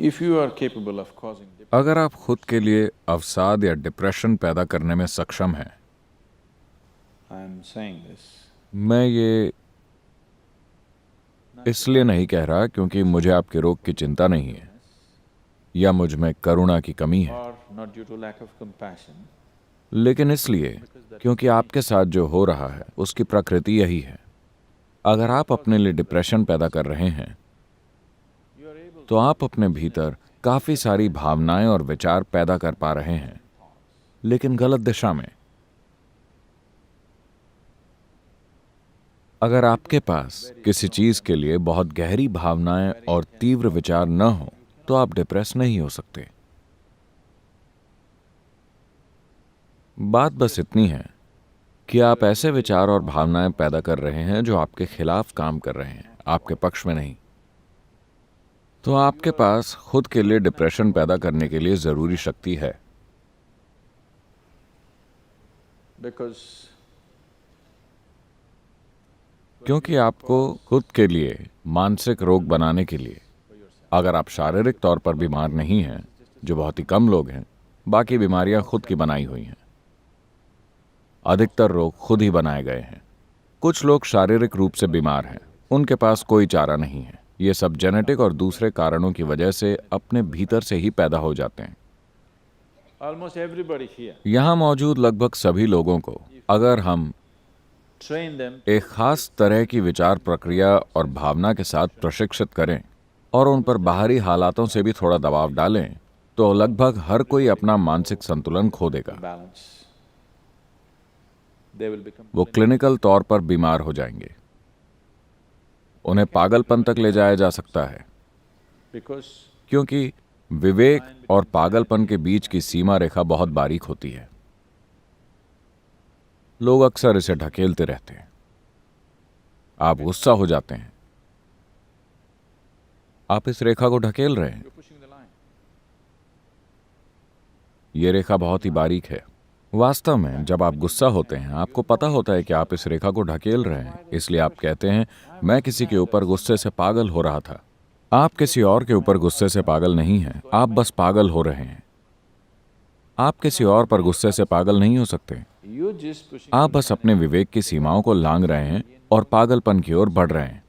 If you are capable of causing अगर आप खुद के लिए अवसाद या डिप्रेशन पैदा करने में सक्षम हैं, I am saying this मैं ये इसलिए नहीं कह रहा क्योंकि मुझे आपके रोग की चिंता नहीं है या मुझ में करुणा की कमी है, or not due to lack of compassion, लेकिन इसलिए क्योंकि आपके साथ जो हो रहा है उसकी प्रकृति यही है। अगर आप अपने लिए डिप्रेशन पैदा कर रहे हैं तो आप अपने भीतर काफी सारी भावनाएं और विचार पैदा कर पा रहे हैं, लेकिन गलत दिशा में। अगर आपके पास किसी चीज के लिए बहुत गहरी भावनाएं और तीव्र विचार न हो तो आप डिप्रेस नहीं हो सकते। बात बस इतनी है कि आप ऐसे विचार और भावनाएं पैदा कर रहे हैं जो आपके खिलाफ काम कर रहे हैं, आपके पक्ष में नहीं। तो आपके पास खुद के लिए डिप्रेशन पैदा करने के लिए जरूरी शक्ति है। because क्योंकि आपको खुद के लिए मानसिक रोग बनाने के लिए, अगर आप शारीरिक तौर पर बीमार नहीं हैं, जो बहुत ही कम लोग हैं, बाकी बीमारियां खुद की बनाई हुई हैं। अधिकतर रोग खुद ही बनाए गए हैं। कुछ लोग शारीरिक रूप से बीमार हैं, उनके पास कोई चारा नहीं है। ये सब जेनेटिक और दूसरे कारणों की वजह से अपने भीतर से ही पैदा हो जाते हैं। almost everybody here, यहां मौजूद लगभग सभी लोगों को अगर हम train them एक खास तरह की विचार प्रक्रिया और भावना के साथ प्रशिक्षित करें और उन पर बाहरी हालातों से भी थोड़ा दबाव डालें, तो लगभग हर कोई अपना मानसिक संतुलन खो देगा। balance. They will become वो क्लिनिकल तौर पर बीमार हो जाएंगे। उन्हें पागलपन तक ले जाया जा सकता है, because क्योंकि विवेक और पागलपन के बीच की सीमा रेखा बहुत बारीक होती है। लोग अक्सर इसे ढकेलते रहते हैं। आप गुस्सा हो जाते हैं, आप इस रेखा को ढकेल रहे हैं। you're pushing the line. ये रेखा बहुत ही बारीक है। वास्तव में जब आप गुस्सा होते हैं, आपको पता होता है कि आप इस रेखा को ढकेल रहे हैं, इसलिए आप कहते हैं, मैं किसी के ऊपर गुस्से से पागल हो रहा था। आप किसी और के ऊपर गुस्से से पागल नहीं हैं, आप बस पागल हो रहे हैं। आप किसी और पर गुस्से से पागल नहीं हो सकते। You're just pushing आप बस अपने विवेक की सीमाओं को लांघ रहे हैं और पागलपन की ओर बढ़ रहे हैं।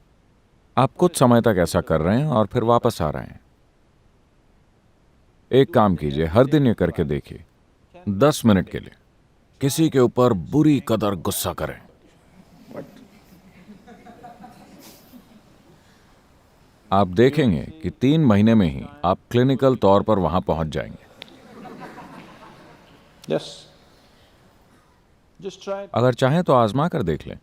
आप कुछ समय तक ऐसा कर रहे हैं और फिर वापस आ रहे हैं। एक काम कीजिए, हर दिन ये करके देखिए, 10 मिनट के लिए किसी के ऊपर बुरी कदर गुस्सा करें। आप देखेंगे कि 3 महीने में ही आप क्लिनिकल तौर पर वहां पहुंच जाएंगे। yes. Just try it. अगर चाहें तो आजमा कर देख लें,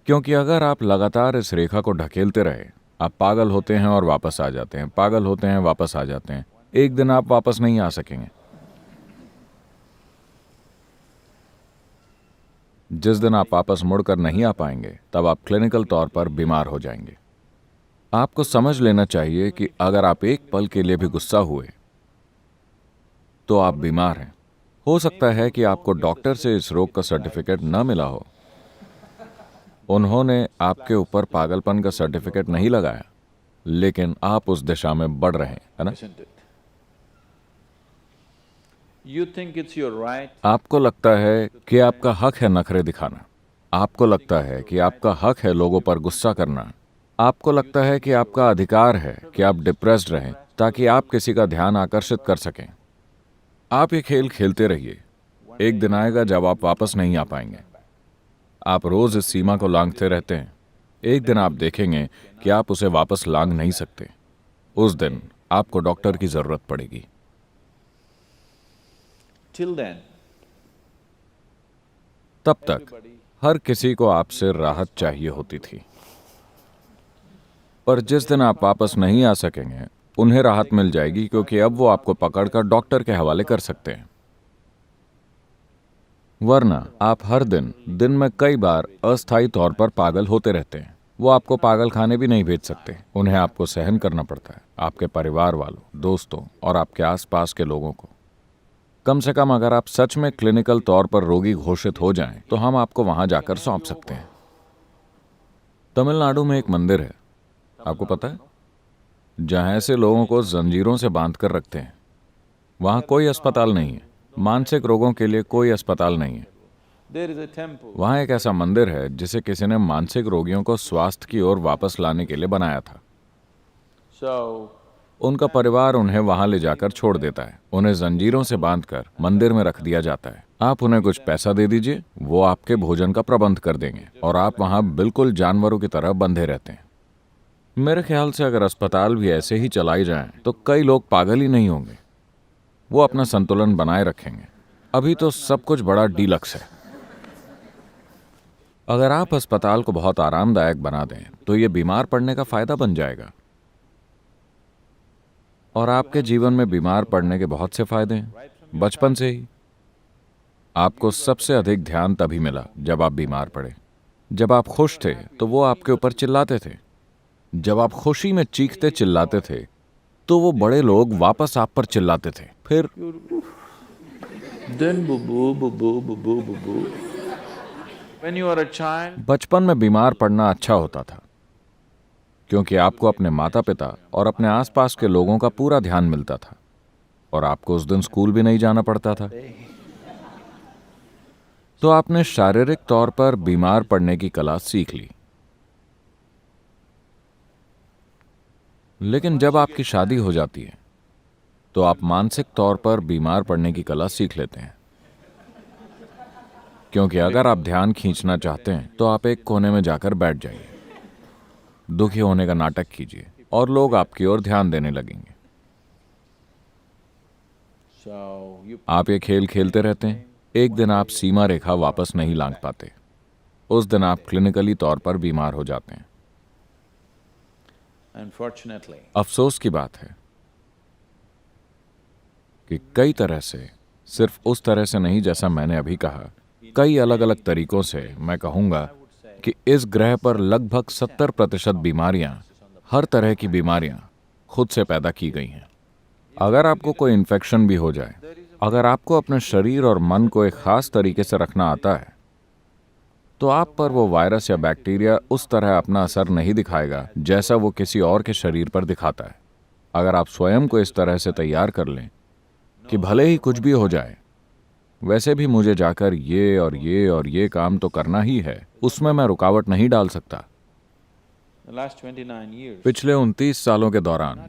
क्योंकि अगर आप लगातार इस रेखा को ढकेलते रहे, आप पागल होते हैं और वापस आ जाते हैं, पागल होते हैं, वापस आ जाते हैं। एक दिन आप वापस नहीं आ सकेंगे। जिस दिन आप वापस मुड़कर नहीं आ पाएंगे, तब आप क्लिनिकल तौर पर बीमार हो जाएंगे। आपको समझ लेना चाहिए कि अगर आप एक पल के लिए भी गुस्सा हुए तो आप बीमार हैं। हो सकता है कि आपको डॉक्टर से इस रोग का सर्टिफिकेट न मिला हो, उन्होंने आपके ऊपर पागलपन का सर्टिफिकेट नहीं लगाया, लेकिन आप उस दिशा में बढ़ रहे हैं, है ना? Isn't it? You think it's your right, आपको लगता है कि आपका हक है नखरे दिखाना, आपको लगता है कि आपका हक है लोगों पर गुस्सा करना, आपको लगता है कि आपका अधिकार है कि आप डिप्रेस्ड रहें ताकि आप किसी का ध्यान आकर्षित कर सकें। आप ये खेल खेलते रहिए। एक दिन आएगा जब आप वापस नहीं आ पाएंगे। आप रोज इस सीमा को लांघते रहते हैं। एक दिन आप देखेंगे कि आप उसे वापस लांघ नहीं सकते। उस दिन आपको डॉक्टर की जरूरत पड़ेगी। till then, तब तक हर किसी को आपसे राहत चाहिए होती थी, पर जिस दिन आप वापस नहीं आ सकेंगे, उन्हें राहत मिल जाएगी, क्योंकि अब वो आपको पकड़कर डॉक्टर के हवाले कर सकते हैं। वरना आप हर दिन में कई बार अस्थायी तौर पर पागल होते रहते हैं। वो आपको पागल खाने भी नहीं भेज सकते, उन्हें आपको सहन करना पड़ता है, आपके परिवार वालों, दोस्तों और आपके आसपास के लोगों को। कम से कम अगर आप सच में क्लिनिकल तौर पर रोगी घोषित हो जाएं, तो हम आपको वहां जाकर सौंप सकते हैं। तमिलनाडु में एक मंदिर है, आपको पता है? जहां ऐसे लोगों को जंजीरों से बांध कर रखते हैं। वहां कोई अस्पताल नहीं है, मानसिक रोगों के लिए कोई अस्पताल नहीं है। There is a temple. वहां एक ऐसा मंदिर है जिसे किसी ने मानसिक रोगियों को स्वास्थ्य की ओर वापस लाने के लिए बनाया था। So, उनका परिवार उन्हें वहां ले जाकर छोड़ देता है, उन्हें जंजीरों से बांधकर मंदिर में रख दिया जाता है। आप उन्हें कुछ पैसा दे दीजिए, वो आपके भोजन का प्रबंध कर देंगे और आप वहां बिल्कुल जानवरों की तरह बंधे रहते हैं। मेरे ख्याल से अगर अस्पताल भी ऐसे ही चलाई जाएं, तो कई लोग पागल ही नहीं होंगे, वो अपना संतुलन बनाए रखेंगे। अभी तो सब कुछ बड़ा डीलक्स है। अगर आप अस्पताल को बहुत आरामदायक बना दें तो ये बीमार पड़ने का फायदा बन जाएगा। और आपके जीवन में बीमार पड़ने के बहुत से फायदे हैं। बचपन से ही आपको सबसे अधिक ध्यान तभी मिला जब आप बीमार पड़े। जब आप खुश थे तो वो आपके ऊपर चिल्लाते थे। जब आप खुशी में चीखते चिल्लाते थे तो वो बड़े लोग वापस आप पर चिल्लाते थे। फिर then boo boo boo boo boo boo boo boo. When you are a child, बचपन में बीमार पड़ना अच्छा होता था, क्योंकि आपको अपने माता पिता और अपने आसपास के लोगों का पूरा ध्यान मिलता था और आपको उस दिन स्कूल भी नहीं जाना पड़ता था। तो आपने शारीरिक तौर पर बीमार पड़ने की कला सीख ली। लेकिन जब आपकी शादी हो जाती है तो आप मानसिक तौर पर बीमार पड़ने की कला सीख लेते हैं, क्योंकि अगर आप ध्यान खींचना चाहते हैं तो आप एक कोने में जाकर बैठ जाइए, दुखी होने का नाटक कीजिए और लोग आपकी ओर ध्यान देने लगेंगे। so you आप ये खेल खेलते रहते हैं। एक दिन आप सीमा रेखा वापस नहीं लांघ पाते। उस दिन आप क्लिनिकली तौर पर बीमार हो जाते हैं। unfortunately, अफसोस की बात है कि कई तरह से, सिर्फ उस तरह से नहीं जैसा मैंने अभी कहा, कई अलग अलग तरीकों से मैं कहूंगा कि इस ग्रह पर लगभग 70% बीमारियां, हर तरह की बीमारियां खुद से पैदा की गई हैं। अगर आपको कोई इन्फेक्शन भी हो जाए, अगर आपको अपने शरीर और मन को एक खास तरीके से रखना आता है, तो आप पर वो वायरस या बैक्टीरिया उस तरह अपना असर नहीं दिखाएगा जैसा वो किसी और के शरीर पर दिखाता है। अगर आप स्वयं को इस तरह से तैयार कर लें कि भले ही कुछ भी हो जाए, वैसे भी मुझे जाकर ये और ये और ये काम तो करना ही है, उसमें मैं रुकावट नहीं डाल सकता। the last 29 years, पिछले 29 सालों के दौरान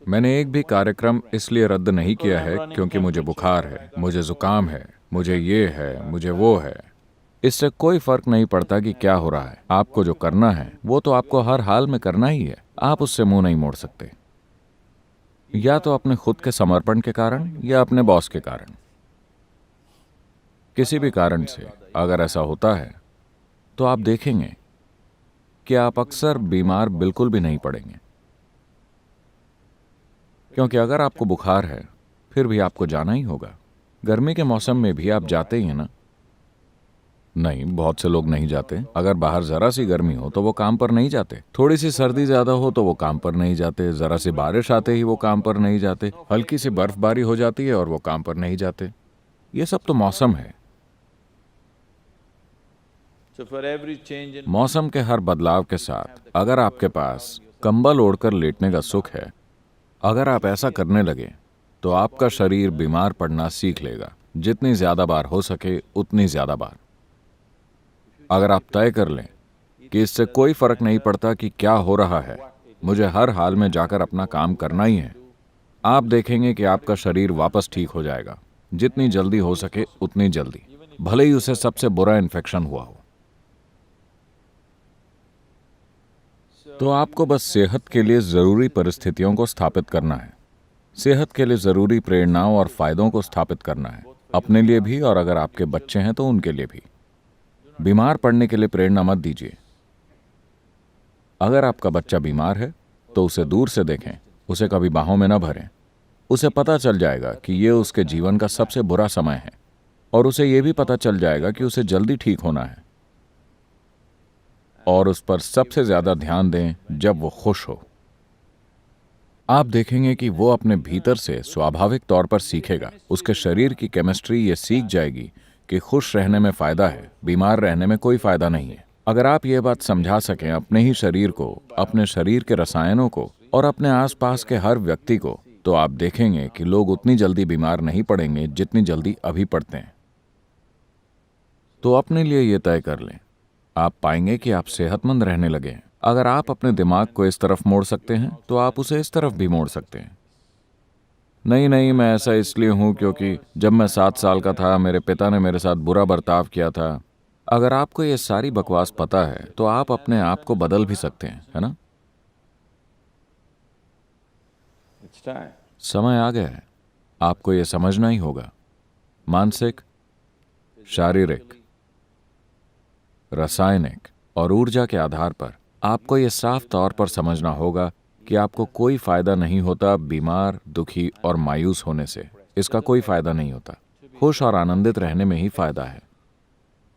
मैंने एक भी कार्यक्रम इसलिए रद्द नहीं किया है क्योंकि मुझे बुखार है, मुझे जुकाम है, मुझे ये है, मुझे वो है। इससे कोई फर्क नहीं पड़ता कि क्या हो रहा है। आपको जो करना है वो तो आपको हर हाल में करना ही है। आप उससे मुंह नहीं मोड़ सकते, या तो अपने खुद के समर्पण के कारण या अपने बॉस के कारण। किसी भी कारण से अगर ऐसा होता है तो आप देखेंगे कि आप अक्सर बीमार बिल्कुल भी नहीं पड़ेंगे, क्योंकि अगर आपको बुखार है फिर भी आपको जाना ही होगा। गर्मी के मौसम में भी आप जाते ही हैं ना? नहीं, बहुत से लोग नहीं जाते। अगर बाहर जरा सी गर्मी हो तो वो काम पर नहीं जाते, थोड़ी सी सर्दी ज्यादा हो तो वो काम पर नहीं जाते, जरा सी बारिश आते ही वो काम पर नहीं जाते, हल्की सी बर्फबारी हो जाती है और वो काम पर नहीं जाते। ये सब तो मौसम है। so for every change in मौसम के हर बदलाव के साथ अगर आपके पास कंबल ओढ़कर लेटने का सुख है, अगर आप ऐसा करने लगे तो आपका शरीर बीमार पड़ना सीख लेगा। जितनी ज्यादा बार हो सके उतनी ज्यादा बार। अगर आप तय कर लें कि इससे कोई फर्क नहीं पड़ता कि क्या हो रहा है, मुझे हर हाल में जाकर अपना काम करना ही है, आप देखेंगे कि आपका शरीर वापस ठीक हो जाएगा। जितनी जल्दी हो सके उतनी जल्दी, भले ही उसे सबसे बुरा इन्फेक्शन हुआ हो। तो आपको बस सेहत के लिए जरूरी परिस्थितियों को स्थापित करना है, सेहत के लिए जरूरी प्रेरणाओं और फायदों को स्थापित करना है, अपने लिए भी और अगर आपके बच्चे हैं तो उनके लिए भी। बीमार पड़ने के लिए प्रेरणा मत दीजिए। अगर आपका बच्चा बीमार है तो उसे दूर से देखें, उसे कभी बाहों में न भरें। उसे पता चल जाएगा कि ये उसके जीवन का सबसे बुरा समय है और उसे ये भी पता चल जाएगा कि उसे जल्दी ठीक होना है, और उस पर सबसे ज्यादा ध्यान दें जब वो खुश हो। आप देखेंगे कि वो अपने भीतर से स्वाभाविक तौर पर सीखेगा। उसके शरीर की केमिस्ट्री ये सीख जाएगी कि खुश रहने में फायदा है, बीमार रहने में कोई फायदा नहीं है। अगर आप ये बात समझा सकें अपने ही शरीर को, अपने शरीर के रसायनों को, और अपने आसपास के हर व्यक्ति को, तो आप देखेंगे कि लोग उतनी जल्दी बीमार नहीं पड़ेंगे जितनी जल्दी अभी पड़ते हैं। तो अपने लिए ये तय कर लें, आप पाएंगे कि आप सेहतमंद रहने लगे हैं। अगर आप अपने दिमाग को इस तरफ मोड़ सकते हैं तो आप उसे इस तरफ भी मोड़ सकते हैं। नहीं, मैं ऐसा इसलिए हूं क्योंकि जब मैं 7 साल का था मेरे पिता ने मेरे साथ बुरा बर्ताव किया था। अगर आपको ये सारी बकवास पता है तो आप अपने आप को बदल भी सकते हैं, है ना? It's time. समय आ गया है, आपको ये समझना ही होगा। मानसिक, शारीरिक, रासायनिक और ऊर्जा के आधार पर आपको ये साफ तौर पर समझना होगा कि आपको कोई फायदा नहीं होता बीमार, दुखी और मायूस होने से। इसका कोई फायदा नहीं होता। खुश और आनंदित रहने में ही फायदा है।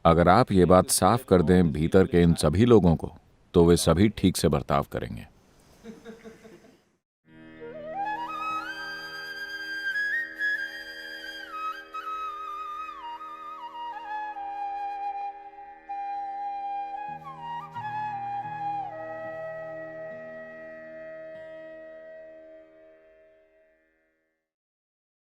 अगर आप ये बात साफ कर दें भीतर के इन सभी लोगों को, तो वे सभी ठीक से बर्ताव करेंगे।